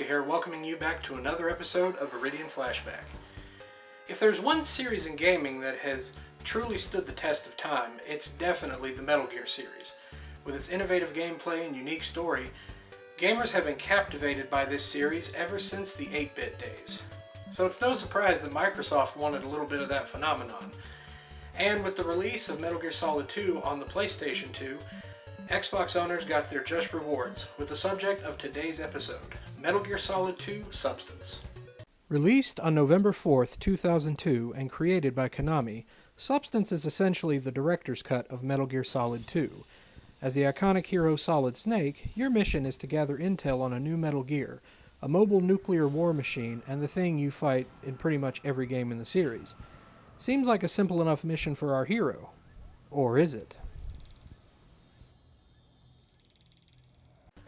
Popka here, welcoming you back to another episode of Viridian Flashback. If there's one series in gaming that has truly stood the test of time, it's definitely the Metal Gear series. With its innovative gameplay and unique story, gamers have been captivated by this series ever since the 8-bit days. So it's no surprise that Microsoft wanted a little bit of that phenomenon. And with the release of Metal Gear Solid 2 on the PlayStation 2, Xbox owners got their just rewards with the subject of today's episode, Metal Gear Solid 2 Substance. Released on November 4th, 2002 and created by Konami, Substance is essentially the director's cut of Metal Gear Solid 2. As the iconic hero Solid Snake, your mission is to gather intel on a new Metal Gear, a mobile nuclear war machine and the thing you fight in pretty much every game in the series. Seems like a simple enough mission for our hero. Or is it?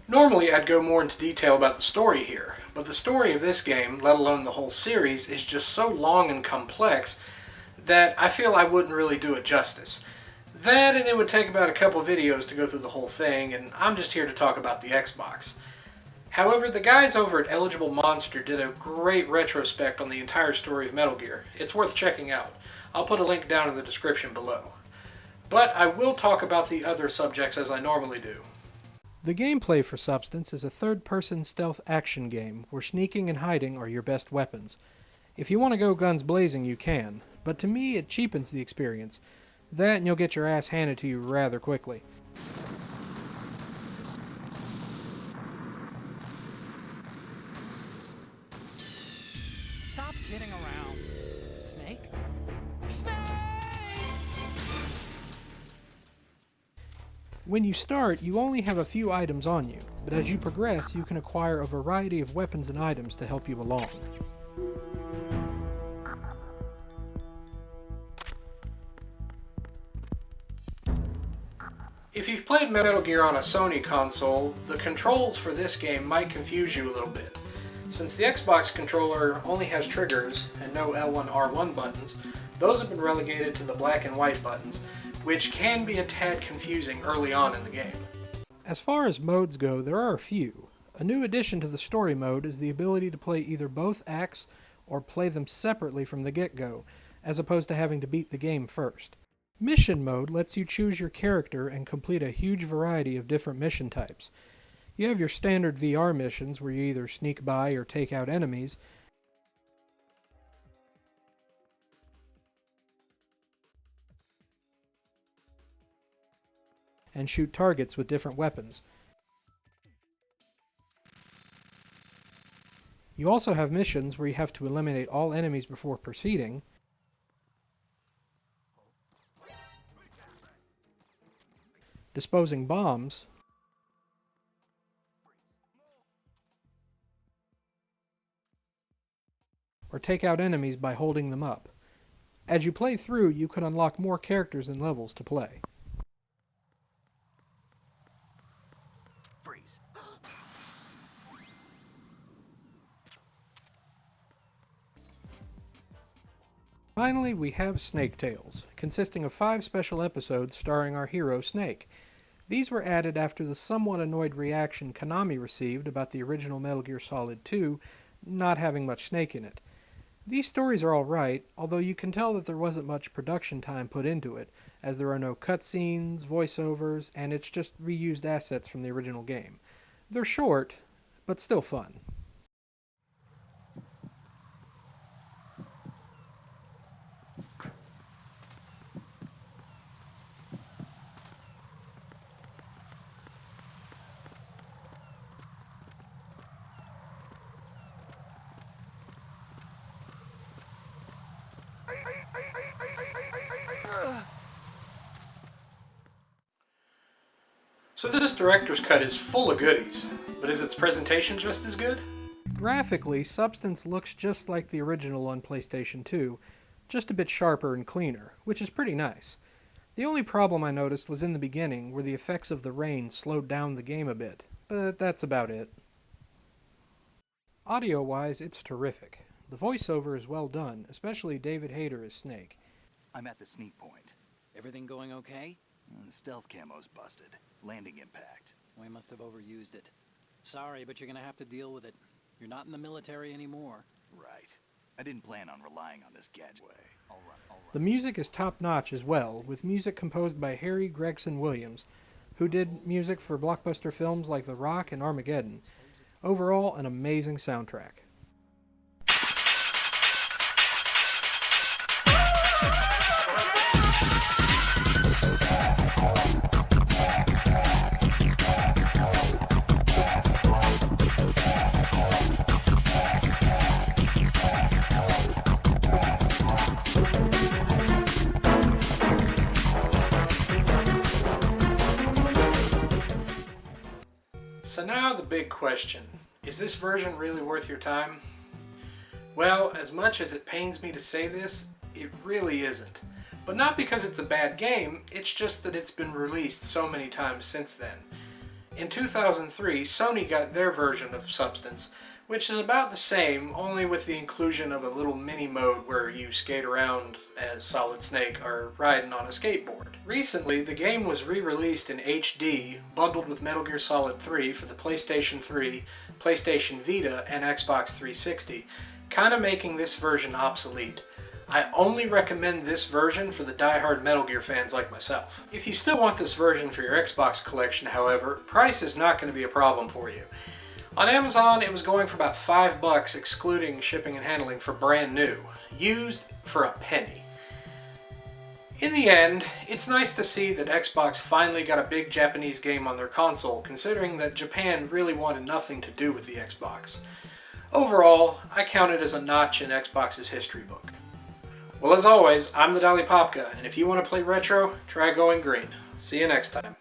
Normally I'd go more into detail about the story here, but the story of this game, let alone the whole series, is just so long and complex that I feel I wouldn't really do it justice. That and it would take about a couple videos to go through the whole thing, and I'm just here to talk about the Xbox. However, the guys over at EligibleMonster did a great retrospect on the entire story of Metal Gear. It's worth checking out. I'll put a link down in the description below. But I will talk about the other subjects as I normally do. The gameplay for Substance is a third-person stealth action game where sneaking and hiding are your best weapons. If you want to go guns blazing, you can, but to me it cheapens the experience. That and you'll get your ass handed to you rather quickly. Stop kidding around. Snake? Snake! When you start, you only have a few items on you, but as you progress, you can acquire a variety of weapons and items to help you along. If you've played Metal Gear on a Sony console, the controls for this game might confuse you a little bit. Since the Xbox controller only has triggers and no L1, R1 buttons, those have been relegated to the black and white buttons, which can be a tad confusing early on in the game. As far as modes go, there are a few. A new addition to the story mode is the ability to play either both acts or play them separately from the get-go, as opposed to having to beat the game first. Mission mode lets you choose your character and complete a huge variety of different mission types. You have your standard VR missions where you either sneak by or take out enemies, and shoot targets with different weapons. You also have missions where you have to eliminate all enemies before proceeding, disposing bombs, or take out enemies by holding them up. As you play through, you can unlock more characters and levels to play. Finally, we have Snake Tales, consisting of 5 special episodes starring our hero Snake. These were added after the somewhat annoyed reaction Konami received about the original Metal Gear Solid 2 not having much Snake in it. These stories are alright, although you can tell that there wasn't much production time put into it, as there are no cutscenes, voiceovers, and it's just reused assets from the original game. They're short, but still fun. So this director's cut is full of goodies, but is its presentation just as good? Graphically, Substance looks just like the original on PlayStation 2, just a bit sharper and cleaner, which is pretty nice. The only problem I noticed was in the beginning, where the effects of the rain slowed down the game a bit, but that's about it. Audio-wise, it's terrific. The voiceover is well done, especially David Hayter as Snake. I'm at the sneak point. Everything going okay? The stealth camo's busted. Landing impact. We must have overused it. Sorry, but you're gonna have to deal with it. You're not in the military anymore. Right. I didn't plan on relying on this gadget. All right. The music is top-notch as well, with music composed by Harry Gregson Williams, who did music for blockbuster films like The Rock and Armageddon. Overall, an amazing soundtrack. So now the big question, is this version really worth your time? Well, as much as it pains me to say this, it really isn't. But not because it's a bad game, it's just that it's been released so many times since then. In 2003, Sony got their version of Substance, which is about the same, only with the inclusion of a little mini mode where you skate around as Solid Snake or riding on a skateboard. Recently, the game was re-released in HD, bundled with Metal Gear Solid 3 for the PlayStation 3, PlayStation Vita, and Xbox 360, kinda making this version obsolete. I only recommend this version for the die-hard Metal Gear fans like myself. If you still want this version for your Xbox collection, however, price is not going to be a problem for you. On Amazon, it was going for about $5 excluding shipping and handling for brand new, used for a penny. In the end, it's nice to see that Xbox finally got a big Japanese game on their console, considering that Japan really wanted nothing to do with the Xbox. Overall, I count it as a notch in Xbox's history book. Well, as always, I'm the Dali Popka, and if you want to play retro, try going green. See you next time.